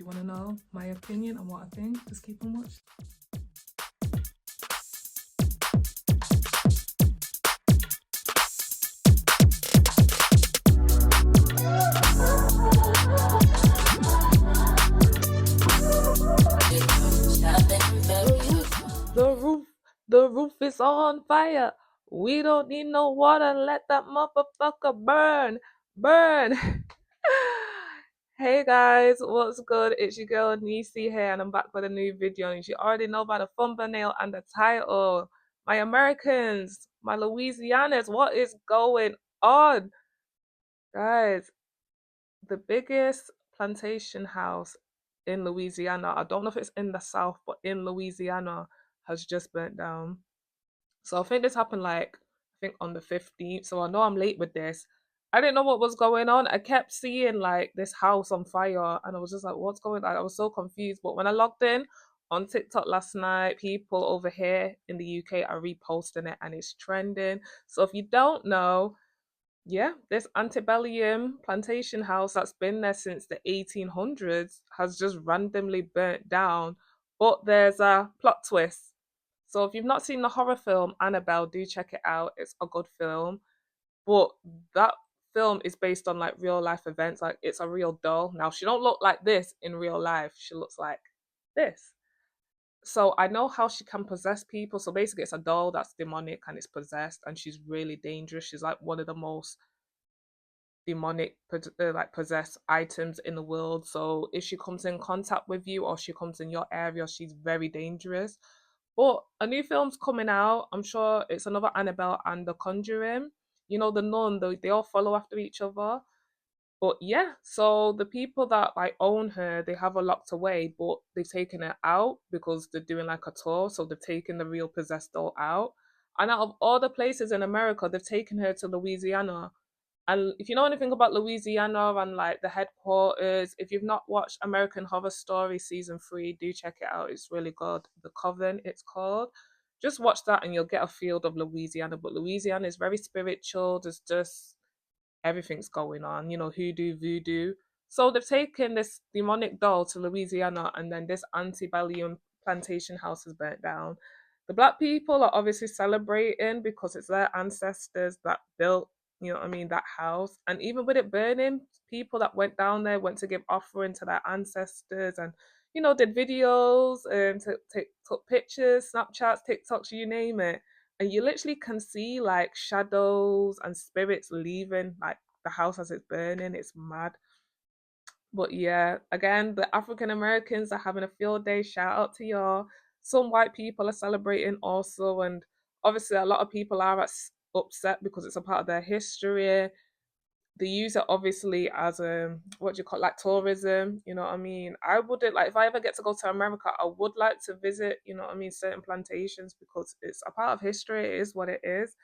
you want to know my opinion on what I think, just keep on watching. The roof is on fire. We don't need no water. Let that motherfucker burn. Hey guys, what's good? It's your girl Nisi here, and I'm back with a new video. And you already know by the thumbnail and the title. My Americans, my Louisianas, what is going on? Guys, the biggest plantation house in Louisiana, I don't know if it's in the South, but in Louisiana, has just burnt down. So I think this happened on the 15th. So I know I'm late with this. I didn't know what was going on. I kept seeing like this house on fire and I was just like, what's going on? I was so confused. But when I logged in on TikTok last night, people over here in the UK are reposting it and it's trending. So if you don't know, yeah, this antebellum plantation house that's been there since the 1800s has just randomly burnt down. But there's a plot twist. So if you've not seen the horror film Annabelle, do check it out. It's a good film. But that film is based on like real life events. Like it's a real doll. Now she don't look like this in real life. She looks like this. So I know how she can possess people. So basically it's a doll that's demonic and it's possessed and she's really dangerous. She's like one of the most demonic like possessed items in the world. So if she comes in contact with you or she comes in your area, she's very dangerous. But a new film's coming out. I'm sure it's another Annabelle and The Conjuring. You know, the nun, they all follow after each other. But yeah, so the people that like own her, they have her locked away, but they've taken her out because they're doing like a tour. So they've taken the real possessed doll out. And out of all the places in America, they've taken her to Louisiana. And if you know anything about Louisiana and like the headquarters, if you've not watched American Horror Story season 3, do check it out. It's really good. The Coven, it's called. Just watch that and you'll get a feel of Louisiana. But Louisiana is very spiritual. There's just everything's going on, you know, hoodoo, voodoo. So they've taken this demonic doll to Louisiana and then this antebellum plantation house is burnt down. The black people are obviously celebrating because it's their ancestors that built, you know what I mean, that house. And even with it burning, people that went down there went to give offering to their ancestors and, you know, did videos and took pictures, Snapchats, TikToks, you name it. And you literally can see like shadows and spirits leaving like the house as it's burning. It's mad. But yeah, again, the African Americans are having a field day. Shout out to y'all. Some white people are celebrating also, and obviously a lot of people are upset because it's a part of their history. They use it obviously as a what do you call it, like tourism, you know what I mean? I wouldn't like if I ever get to go to America, I would like to visit, you know what I mean, certain plantations because it's a part of history, it is what it is.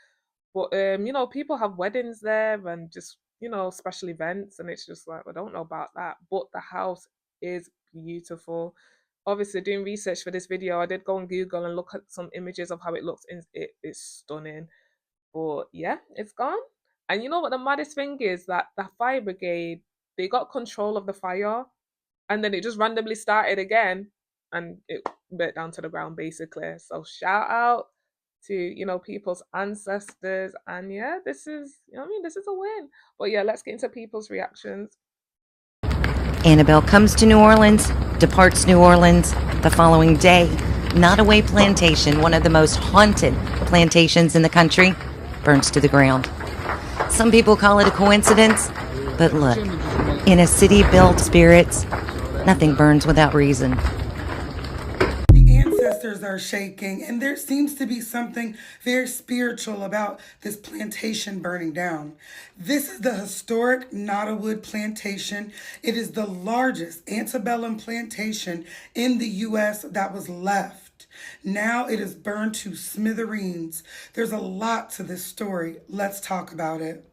But you know, people have weddings there and just, you know, special events and it's just like I don't know about that. But the house is beautiful. Obviously doing research for this video, I did go on Google and look at some images of how it looks and it is stunning. But yeah, it's gone. And you know what the maddest thing is that the fire brigade, they got control of the fire and then it just randomly started again and it burnt down to the ground basically. So shout out to, you know, people's ancestors. And yeah, this is, you know what I mean, this is a win. But yeah, let's get into people's reactions. Annabelle comes to New Orleans, departs New Orleans the following day. Nottoway Plantation, one of the most haunted plantations in the country, burns to the ground. Some people call it a coincidence, but look, in a city built spirits, nothing burns without reason. The ancestors are shaking, and there seems to be something very spiritual about this plantation burning down. This is the historic Nottoway Plantation. It is the largest antebellum plantation in the U.S. that was left. Now it is burned to smithereens. There's a lot to this story. Let's talk about it.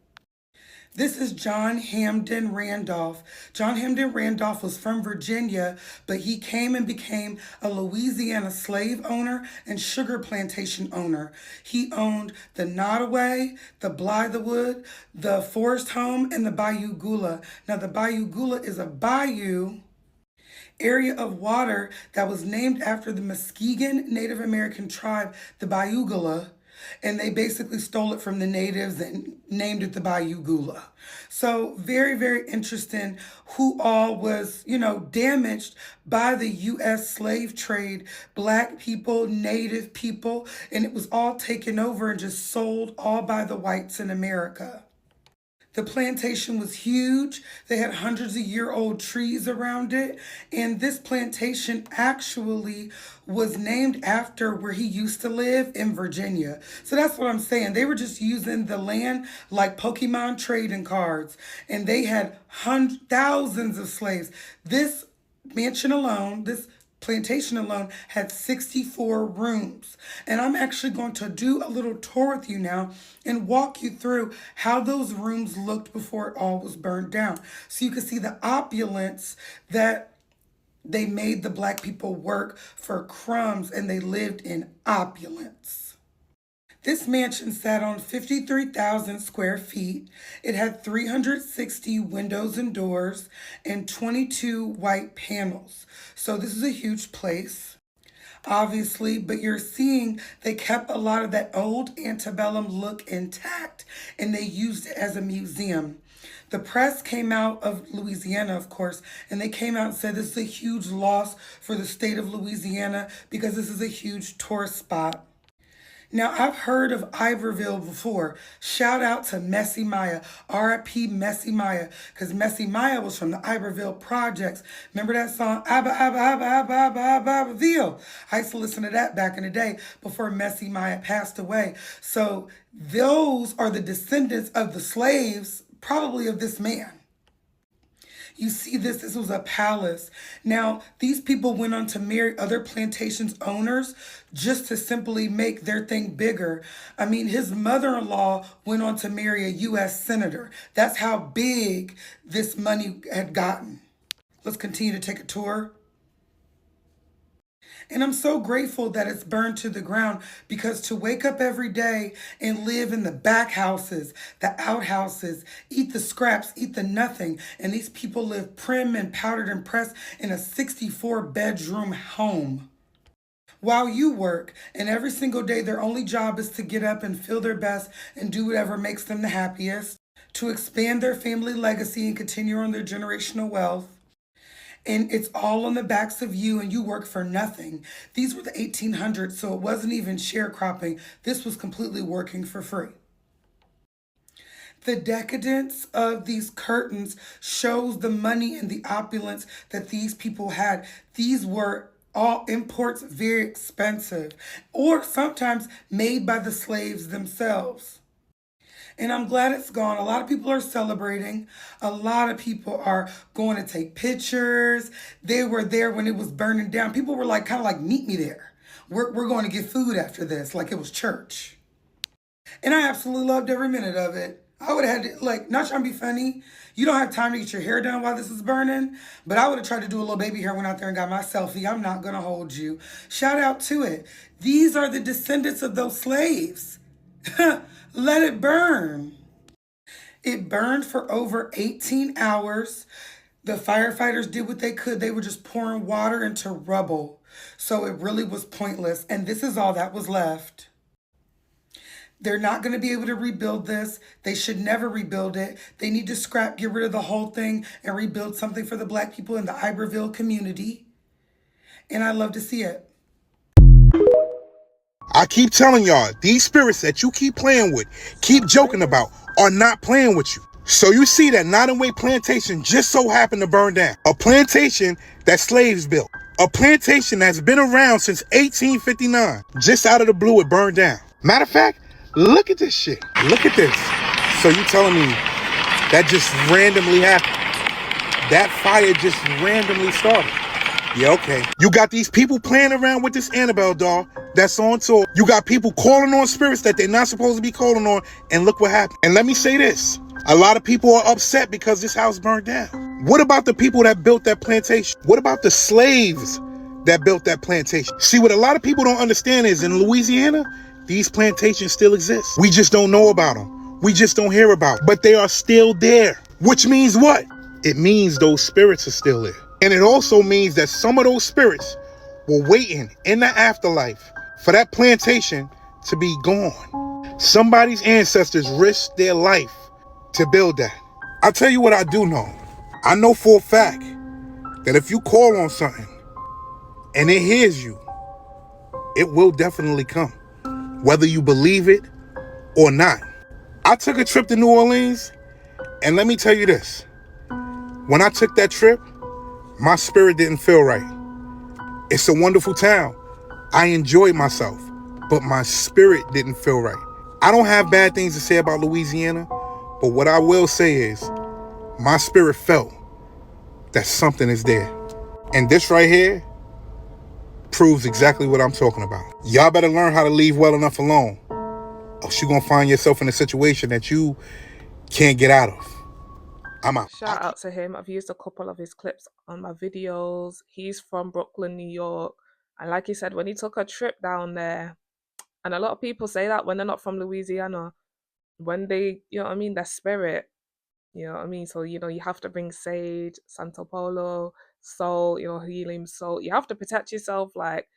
This is John Hamden Randolph. John Hamden Randolph was from Virginia, but he came and became a Louisiana slave owner and sugar plantation owner. He owned the Nottoway, the Blythewood, the Forest Home, and the Bayou Gula. Now, the Bayou Gula is a bayou area of water that was named after the Muskegon Native American tribe, the Bayugula, and they basically stole it from the natives and named it the Bayou Gula. So very, very interesting who all was, damaged by the U.S. slave trade, black people, native people, and it was all taken over and just sold all by the whites in America. The plantation was huge. They had hundreds of year-old trees around it. And this plantation actually was named after where he used to live in Virginia. So that's what I'm saying. They were just using the land like Pokemon trading cards. And they had thousands of slaves. This mansion alone, this plantation alone had 64 rooms. And I'm actually going to do a little tour with you now and walk you through how those rooms looked before it all was burned down. So you can see the opulence that they made the black people work for crumbs, and they lived in opulence. This mansion sat on 53,000 square feet. It had 360 windows and doors and 22 white panels. So this is a huge place, obviously, but you're seeing they kept a lot of that old antebellum look intact, and they used it as a museum. The press came out of Louisiana, of course, and they came out and said this is a huge loss for the state of Louisiana because this is a huge tourist spot. Now, I've heard of Iberville before. Shout out to Messy Maya, R.I.P. Messy Maya, because Messy Maya was from the Iberville Projects. Remember that song, Abba, Abba, Abba, Abba, Abba, Abba, Abbaville? I used to listen to that back in the day before Messy Maya passed away. So those are the descendants of the slaves, probably of this man. You see this was a palace. Now, these people went on to marry other plantations owners just to simply make their thing bigger. I mean, his mother-in-law went on to marry a U.S. senator. That's how big this money had gotten. Let's continue to take a tour. And I'm so grateful that it's burned to the ground, because to wake up every day and live in the back houses, the outhouses, eat the scraps, eat the nothing, and these people live prim and powdered and pressed in a 64-bedroom home while you work, and every single day their only job is to get up and feel their best and do whatever makes them the happiest, to expand their family legacy and continue on their generational wealth. And it's all on the backs of you, and you work for nothing. These were the 1800s, so it wasn't even sharecropping. This was completely working for free. The decadence of these curtains shows the money and the opulence that these people had. These were all imports, very expensive, or sometimes made by the slaves themselves. And I'm glad it's gone. A lot of people are celebrating. A lot of people are going to take pictures. They were there when it was burning down. People were like, kind of like, meet me there. We're going to get food after this, like it was church. And I absolutely loved every minute of it. I would have had to, not trying to be funny. You don't have time to get your hair done while this is burning. But I would have tried to do a little baby hair, went out there and got my selfie. I'm not going to hold you. Shout out to it. These are the descendants of those slaves. Let it burn. It burned for over 18 hours. The firefighters did what they could. They were just pouring water into rubble. So it really was pointless. And this is all that was left. They're not going to be able to rebuild this. They should never rebuild it. They need to scrap, get rid of the whole thing, and rebuild something for the black people in the Iberville community. And I love to see it. I keep telling y'all, these spirits that you keep playing with, keep joking about, are not playing with you. So you see that Nottoway Plantation just so happened to burn down. A plantation that slaves built. A plantation that's been around since 1859. Just out of the blue, it burned down. Matter of fact, look at this shit. Look at this. So you telling me that just randomly happened? That fire just randomly started? Yeah, okay. You got these people playing around with this Annabelle doll that's on tour. You got people calling on spirits that they're not supposed to be calling on, and look what happened. And let me say this. A lot of people are upset because this house burned down. What about the people that built that plantation? What about the slaves that built that plantation? See, what a lot of people don't understand is in Louisiana, these plantations still exist. We just don't know about them. We just don't hear about them. But they are still there. Which means what? It means those spirits are still there. And it also means that some of those spirits were waiting in the afterlife for that plantation to be gone. Somebody's ancestors risked their life to build that. I'll tell you what I do know. I know for a fact that if you call on something and it hears you, it will definitely come, whether you believe it or not. I took a trip to New Orleans, and let me tell you this. When I took that trip, my spirit didn't feel right. It's a wonderful town. I enjoyed myself, but my spirit didn't feel right. I don't have bad things to say about Louisiana, but what I will say is my spirit felt that something is there. And this right here proves exactly what I'm talking about. Y'all better learn how to leave well enough alone, or you're gonna find yourself in a situation that you can't get out of. I'm out. Shout out to him. I've used a couple of his clips on my videos. He's from Brooklyn, New York. And like he said, when he took a trip down there, and a lot of people say that when they're not from Louisiana, when they, you know what I mean, their spirit, you know what I mean? So, you know, you have to bring sage, Santo Polo, salt, you know, healing salt. You have to protect yourself. Like,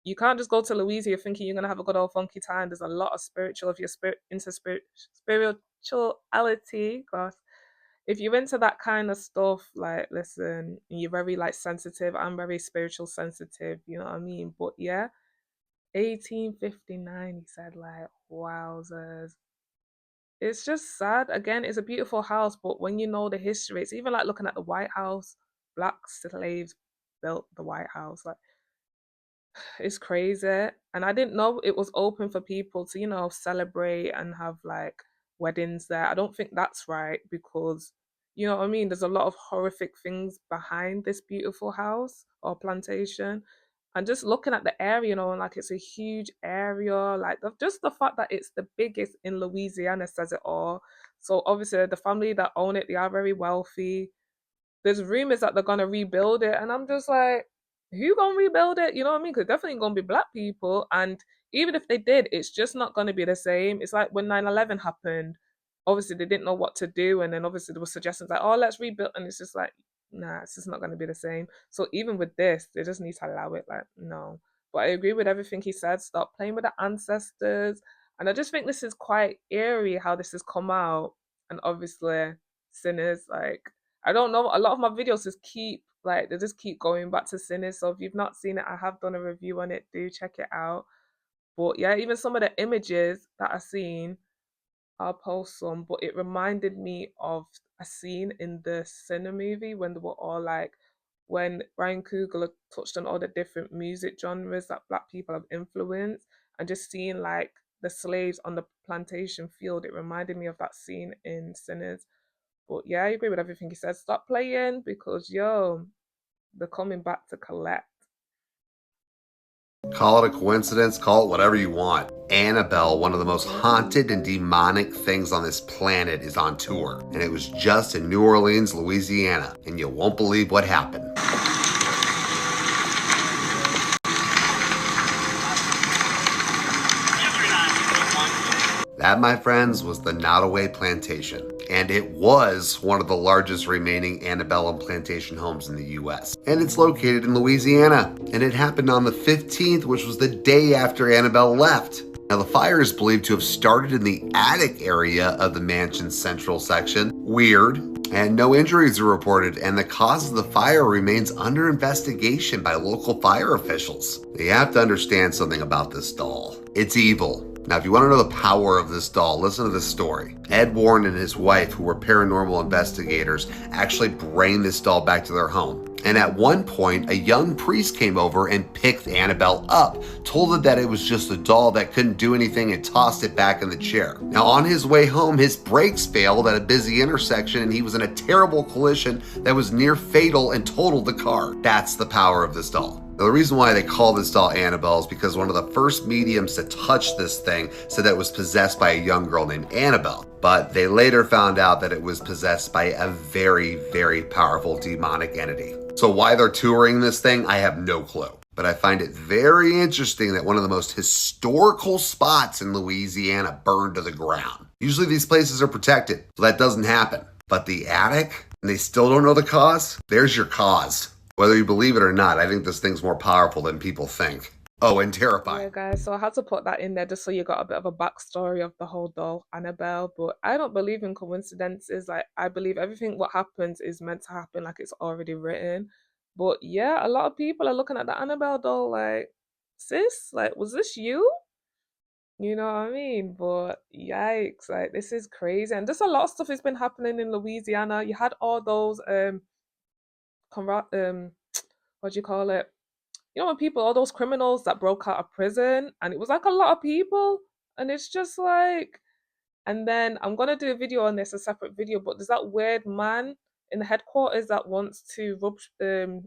you can't just go to Louisiana thinking you're going to have a good old funky time. There's a lot of spiritual, if you're into spirituality, gosh, if you're into that kind of stuff, like, listen, you're very like sensitive. I'm very spiritual sensitive, you know what I mean? But yeah, 1859, he said, like, wowzers. It's just sad. Again, it's a beautiful house, but when you know the history, it's even like looking at the White House. Black slaves built the White House. Like, it's crazy. And I didn't know it was open for people to, you know, celebrate and have like weddings there. I don't think that's right because, you know what I mean? There's a lot of horrific things behind this beautiful house or plantation. And just looking at the area, you know, like it's a huge area, like just the fact that it's the biggest in Louisiana says it all. So obviously the family that own it, they are very wealthy. There's rumors that they're gonna rebuild it, and I'm just like, who gonna rebuild it? You know what I mean? Because definitely gonna be black people, and even if they did, it's just not gonna be the same. It's like when 9/11 happened. Obviously, they didn't know what to do, and then obviously there were suggestions like, "Oh, let's rebuild," and it's just like, nah, it's just not gonna be the same. So even with this, they just need to allow it. Like, no. But I agree with everything he said. Stop playing with the ancestors, and I just think this is quite eerie how this has come out, and obviously, sinners like. I don't know. A lot of my videos just keep like they just keep going back to Sinners. So if you've not seen it, I have done a review on it. Do check it out. But yeah, even some of the images that I've seen, I'll post some. But it reminded me of a scene in the Sinner movie when they were all like, when Ryan Coogler touched on all the different music genres that black people have influenced, and just seeing like the slaves on the plantation field. It reminded me of that scene in Sinners. But yeah, I agree with everything he said. Stop playing because yo, they're coming back to collect. Call it a coincidence, call it whatever you want. Annabelle, one of the most haunted and demonic things on this planet, is on tour. And it was just in New Orleans, Louisiana. And you won't believe what happened. That, my friends, was the Nottoway Plantation. And it was one of the largest remaining antebellum plantation homes in the US. And it's located in Louisiana. And it happened on the 15th, which was the day after Annabelle left. Now, the fire is believed to have started in the attic area of the mansion's central section. Weird. And no injuries are reported, and the cause of the fire remains under investigation by local fire officials. You have to understand something about this doll. It's evil. Now, if you want to know the power of this doll, listen to this story. Ed Warren and his wife, who were paranormal investigators, actually bring this doll back to their home. And at one point, a young priest came over and picked Annabelle up, told her that it was just a doll that couldn't do anything, and tossed it back in the chair. Now, on his way home, his brakes failed at a busy intersection, and he was in a terrible collision that was near fatal and totaled the car. That's the power of this doll. Now, the reason why they call this doll Annabelle is because one of the first mediums to touch this thing said that it was possessed by a young girl named Annabelle. But they later found out that it was possessed by a very, very powerful demonic entity. So why they're touring this thing, I have no clue. But I find it very interesting that one of the most historical spots in Louisiana burned to the ground. Usually these places are protected, so that doesn't happen. But the attic, and they still don't know the cause? There's your cause. Whether you believe it or not, I think this thing's more powerful than people think. Oh, and terrifying. Yeah, guys, so I had to put that in there just so you got a bit of a backstory of the whole doll, Annabelle. But I don't believe in coincidences. Like, I believe everything what happens is meant to happen, like it's already written. But yeah, a lot of people are looking at the Annabelle doll like, sis, like, was this you? You know what I mean? But yikes, like this is crazy. And just a lot of stuff has been happening in Louisiana. You had all those what do you call it? You know when people, all those criminals that broke out of prison, and it was like a lot of people, and it's just like, and then I'm gonna do a video on this, a separate video, but there's that weird man in the headquarters that wants to rub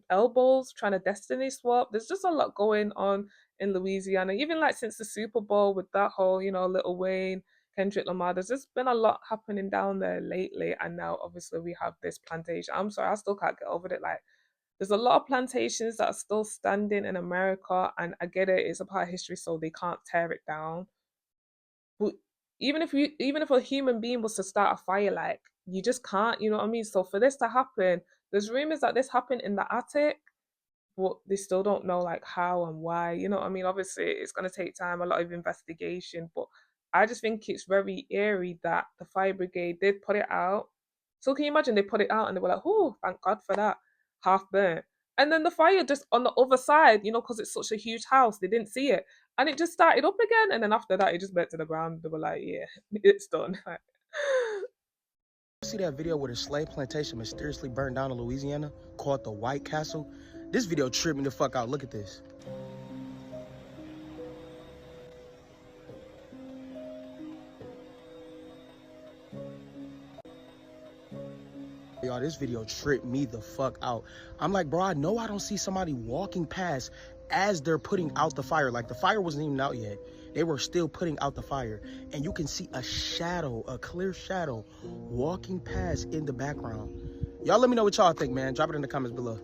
elbows, trying to destiny swap. There's just a lot going on in Louisiana, even like since the Super Bowl with that whole, Lil Wayne, Kendrick Lamar. There's just been a lot happening down there lately, and now obviously we have this plantation. I'm sorry, I still can't get over it. Like there's a lot of plantations that are still standing in America, and I get it, it's a part of history, so they can't tear it down. But even if a human being was to start a fire, like you just can't, you know what I mean? So for this to happen, there's rumors that this happened in the attic, but they still don't know like how and why. You know what I mean? Obviously, it's gonna take time, a lot of investigation, but I just think it's very eerie that the fire brigade did put it out. So can you imagine they put it out and they were like, "Oh, thank God for that," half burnt, and then the fire just on the other side, because it's such a huge house, they didn't see it, and it just started up again, and then after that, it just burnt to the ground. They were like, "Yeah, it's done." See that video where the slave plantation mysteriously burned down in Louisiana called the White Castle? This video tripped me the fuck out. Look at this. Y'all, this video tripped me the fuck out. I'm like, bro, I know I don't see somebody walking past as they're putting out the fire. Like, the fire wasn't even out yet. They were still putting out the fire. And you can see a shadow, a clear shadow, walking past in the background. Y'all let me know what y'all think, man. Drop it in the comments below.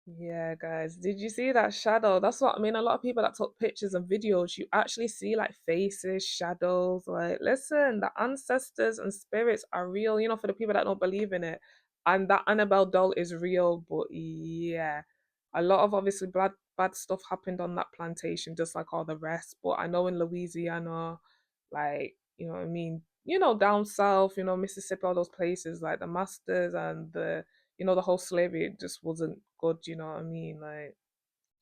Yeah, guys, did you see that shadow? That's what I mean. A lot of people that took pictures and videos, you actually see like faces, shadows. Like, listen, the ancestors and spirits are real, for the people that don't believe in it. And that Annabelle doll is real, but yeah, a lot of obviously bad stuff happened on that plantation, just like all the rest. But I know in Louisiana, like, you know what I mean, down south, Mississippi, all those places, like the masters and the whole slavery, it just wasn't good, you know what I mean? Like,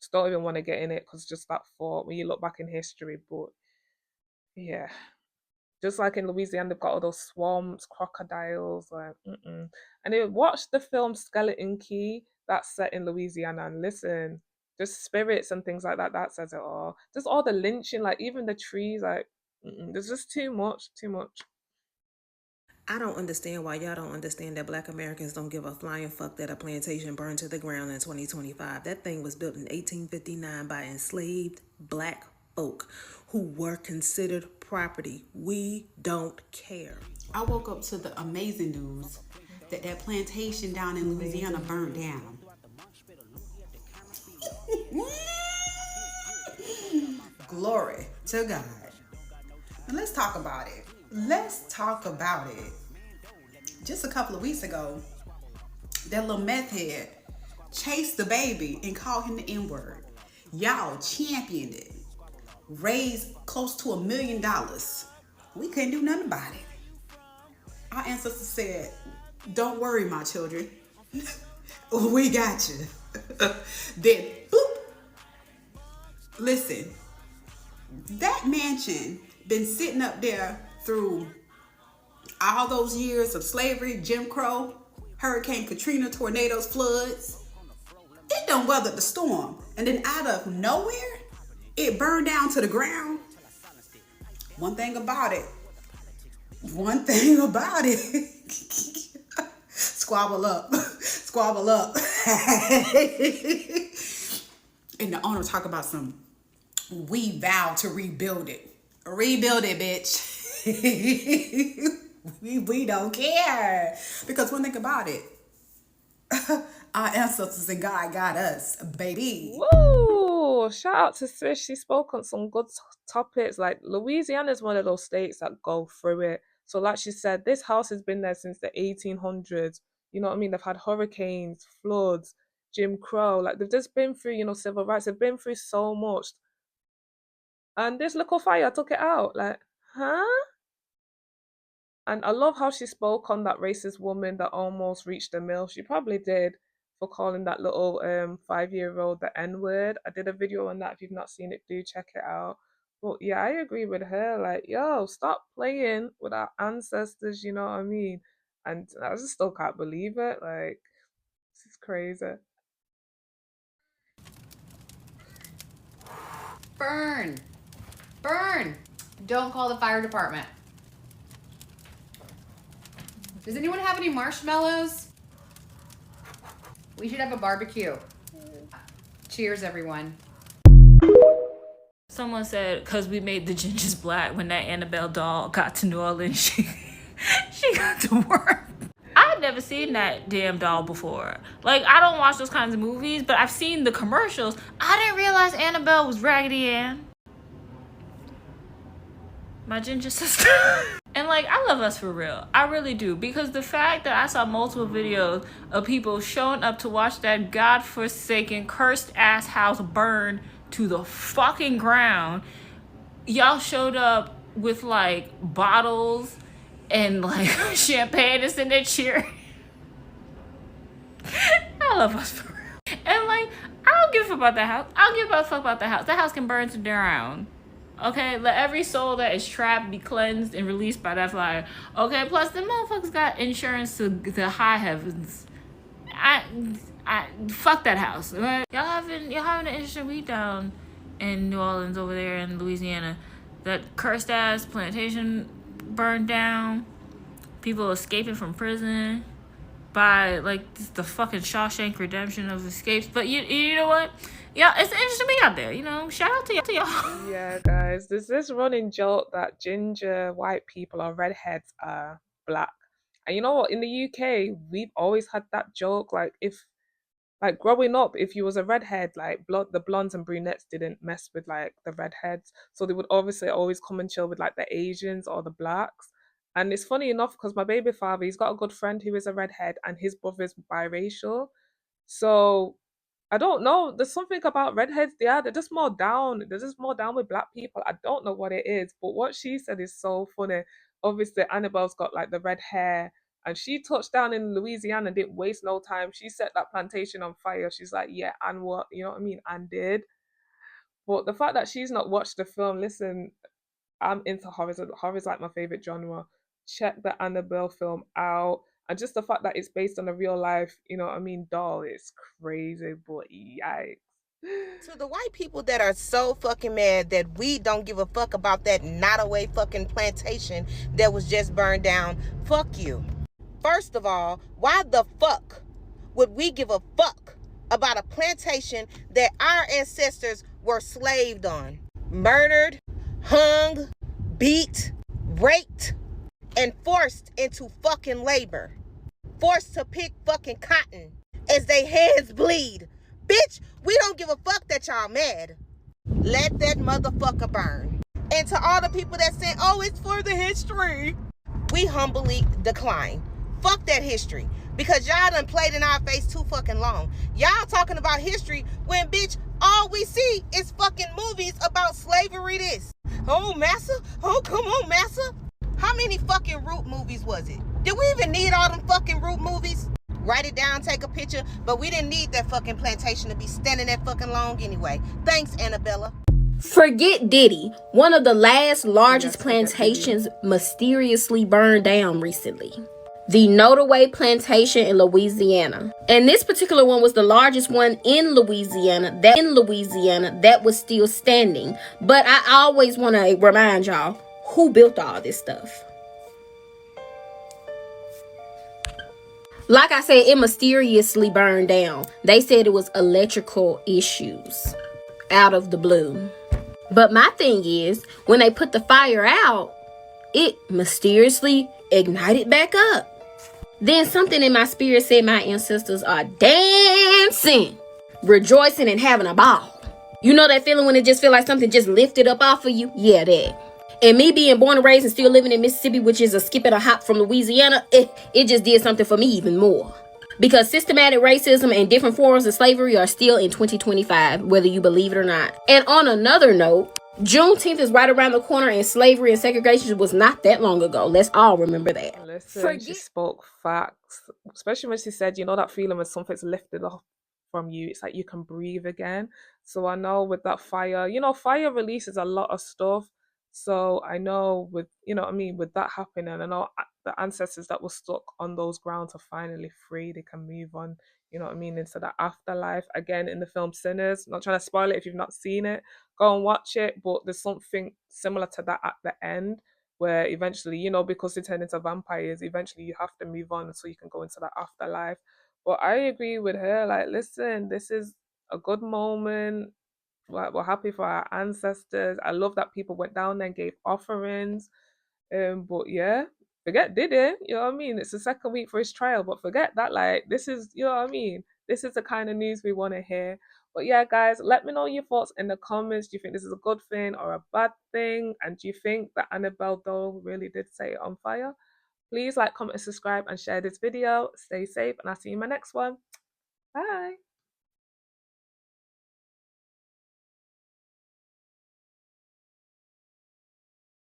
just don't even want to get in it because just that thought when you look back in history. But yeah, just like in Louisiana, they've got all those swamps, crocodiles, like, And they watched the film Skeleton Key that's set in Louisiana, and listen, just spirits and things like that, that says it all. Just all the lynching, like even the trees, like, there's just too much, too much. I don't understand why y'all don't understand that Black Americans don't give a flying fuck that a plantation burned to the ground in 2025. That thing was built in 1859 by enslaved Black folk who were considered property. We don't care. I woke up to the amazing news that that plantation down in Louisiana burned down. Glory to God. And let's talk about it. Let's talk about it. Just a couple of weeks ago, that little meth head chased the baby and called him the N-word. Y'all championed it. Raised close to $1 million. We couldn't do nothing about it. Our ancestors said, "Don't worry, my children. We got you." Then, boop. Listen, that mansion been sitting up there through all those years of slavery, Jim Crow, Hurricane Katrina, tornadoes, floods. It done weathered the storm. And then out of nowhere, it burned down to the ground. One thing about it. Squabble up. Squabble up. And the owner talk about we vow to rebuild it. Rebuild it, bitch. we don't care. Because one thing about it, our ancestors and God got us, baby. Woo! Shout out to Swish. She spoke on some good topics. Like, Louisiana is one of those states that go through it. So like she said, this house has been there since the 1800s. You know what I mean? They've had hurricanes, floods, Jim Crow. Like they've just been through, civil rights. They've been through so much. And this little fire took it out. Like, huh? And I love how she spoke on that racist woman that almost reached the mill. She probably did, for calling that little 5-year-old the N-word. I did a video on that. If you've not seen it, do check it out. But yeah, I agree with her. Like, yo, stop playing with our ancestors, you know what I mean? And I just still can't believe it. Like, this is crazy. Burn! Burn! Don't call the fire department. Does anyone have any marshmallows? We should have a barbecue. Cheers, everyone. Someone said, because we made the gingers black when that Annabelle doll got to New Orleans, she got to work. I've never seen that damn doll before. Like, I don't watch those kinds of movies, but I've seen the commercials. I didn't realize Annabelle was Raggedy Ann. My ginger sister. And like, I love us for real. I really do. Because the fact that I saw multiple videos of people showing up to watch that godforsaken, cursed ass house burn to the fucking ground. Y'all showed up with like bottles and like champagne and sitting there cheering. I love us for real. And like, I don't give a fuck about that house. I don't give a fuck about that house. That house can burn to the ground. Okay, let every soul that is trapped be cleansed and released by that fire. Okay, plus the motherfuckers got insurance to the high heavens. I fuck that house. Right? Y'all having an interesting week down in New Orleans over there in Louisiana. That cursed ass plantation burned down. People escaping from prison by like the fucking Shawshank Redemption of escapes. But you know what? Yeah, it's an interesting week out there. Shout out to y'all. Yeah, guys, there's this running joke that ginger white people or redheads are black. And you know what? In the UK, we've always had that joke. Like growing up, if you was a redhead, like the blondes and brunettes didn't mess with like the redheads, so they would obviously always come and chill with like the Asians or the blacks. And it's funny enough because my baby father, he's got a good friend who is a redhead, and his brother's biracial. So I don't know. There's something about redheads. They're just more down. They're just more down with black people. I don't know what it is, but what she said is so funny. Obviously, Annabelle's got like the red hair, and she touched down in Louisiana and didn't waste no time. She set that plantation on fire. She's like, yeah, and what? You know what I mean? And did. But the fact that she's not watched the film, listen, I'm into horror. Horror's like my favorite genre. Check the Annabelle film out. And just the fact that it's based on a real life, you know what I mean, doll, it's crazy, but yikes. To the white people that are so fucking mad that we don't give a fuck about that Nottoway fucking plantation that was just burned down, fuck you. First of all, why the fuck would we give a fuck about a plantation that our ancestors were slaved on? Murdered, hung, beat, raped, and forced into fucking labor. Forced to pick fucking cotton as they hands bleed. Bitch, we don't give a fuck that y'all mad. Let that motherfucker burn. And to all the people that say, oh, it's for the history, we humbly decline. Fuck that history. Because y'all done played in our face too fucking long. Y'all talking about history when, bitch, all we see is fucking movies about slavery this. Oh, massa? Oh, come on, massa. How many fucking Root movies was it? Did we even need all them fucking Root movies? Write it down, take a picture, but we didn't need that fucking plantation to be standing that fucking long anyway. Thanks, Annabella. Forget Diddy. One of the last largest plantations mysteriously burned down recently. The Nottoway Plantation in Louisiana. And this particular one was the largest one in Louisiana that was still standing. But I always want to remind y'all, who built all this stuff? Like I said, it mysteriously burned down. They said it was electrical issues out of the blue. But my thing is, when they put the fire out, it mysteriously ignited back up. Then something in my spirit said my ancestors are dancing, rejoicing, and having a ball. You know that feeling when it just feel like something just lifted up off of you? Yeah, that. And me being born and raised and still living in Mississippi, which is a skip and a hop from Louisiana, it just did something for me even more. Because systematic racism and different forms of slavery are still in 2025, whether you believe it or not. And on another note, Juneteenth is right around the corner, and slavery and segregation was not that long ago. Let's all remember that. Listen, she spoke facts, especially when she said, you know, that feeling when something's lifted off from you, it's like you can breathe again. So I know with that fire, you know, fire releases a lot of stuff. So I know with, you know what I mean, with that happening, I know the ancestors that were stuck on those grounds are finally free. They can move on, you know what I mean, into the afterlife. Again, in the film Sinners, not trying to spoil it if you've not seen it, go and watch it. But there's something similar to that at the end where eventually, you know, because they turn into vampires, eventually you have to move on so you can go into the afterlife. But I agree with her. Like, listen, this is a good moment. We're happy for our ancestors. I love that people went down there and gave offerings. But yeah, forget Diddy. You know what I mean? It's the second week for his trial, but forget that. Like, this is, you know what I mean? This is the kind of news we want to hear. But yeah, guys, let me know your thoughts in the comments. Do you think this is a good thing or a bad thing? And do you think that Annabelle Doe really did set it on fire? Please like, comment, subscribe, and share this video. Stay safe, and I'll see you in my next one. Bye.